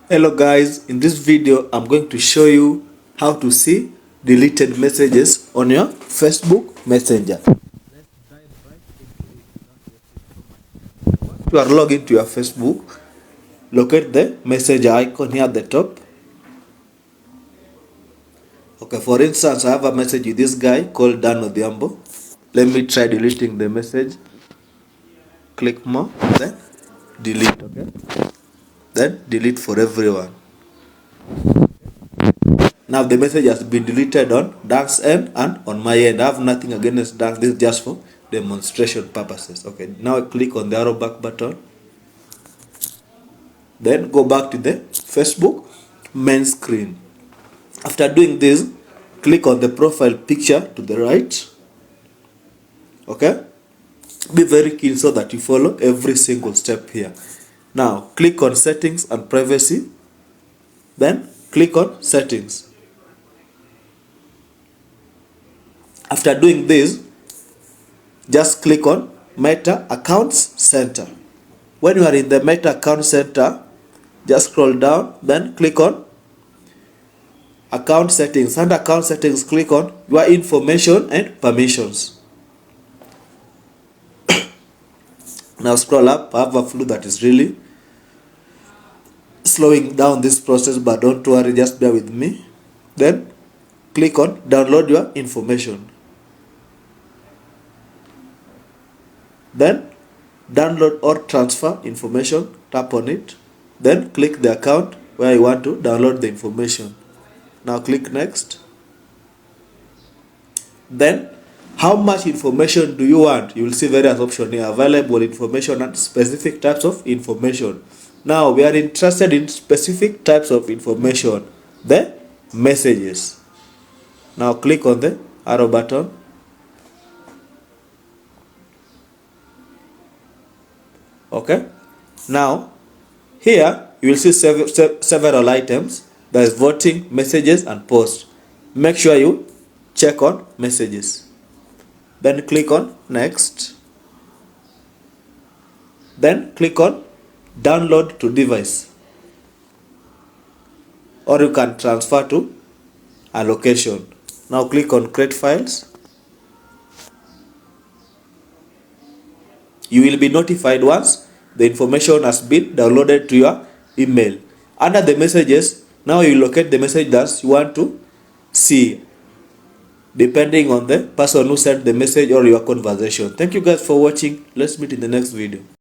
Hello guys, in this video I'm going to show you how to see deleted messages on your Facebook Messenger. You are logged into your Facebook, locate the messenger icon here at the top. Okay, for instance, I have a message with this guy called Dan Odhiambo. Let me try deleting the message. Click more, then delete, okay? Then delete for everyone. Now the message has been deleted on Dan's end and on my end. I have nothing against Dan. This is just for demonstration purposes. Okay, now click on the arrow back button. Then go back to the Facebook main screen. After doing this, click on the profile picture to the right. Okay, be very keen so that you follow every single step here. Now click on settings and privacy. Then click on settings. After doing this, just click on Meta Accounts Center. When you are in the Meta Account Center, just scroll down, then click on Account Settings. Under Account Settings, click on Your Information and Permissions. Now scroll up. I have a flu that is really slowing down this process, but don't worry, just bear with me. Then click on Download Your Information. Then download or transfer information, tap on it. Then click the account where you want to download the information. Now click next. Then how much information do you want? You will see various options here: available information and specific types of information. Now we are interested in specific types of information, the messages. Now click on the arrow button. Okay, now here you will see several items. There is voting, messages and posts. Make sure you check on messages. Then click on next. Then click on download to device, or you can transfer to a location. Now click on create files. You will be notified once the information has been downloaded to your email. Under the messages, now you locate the message that you want to see, depending on the person who sent the message or your conversation. Thank you guys for watching. Let's meet in the next video.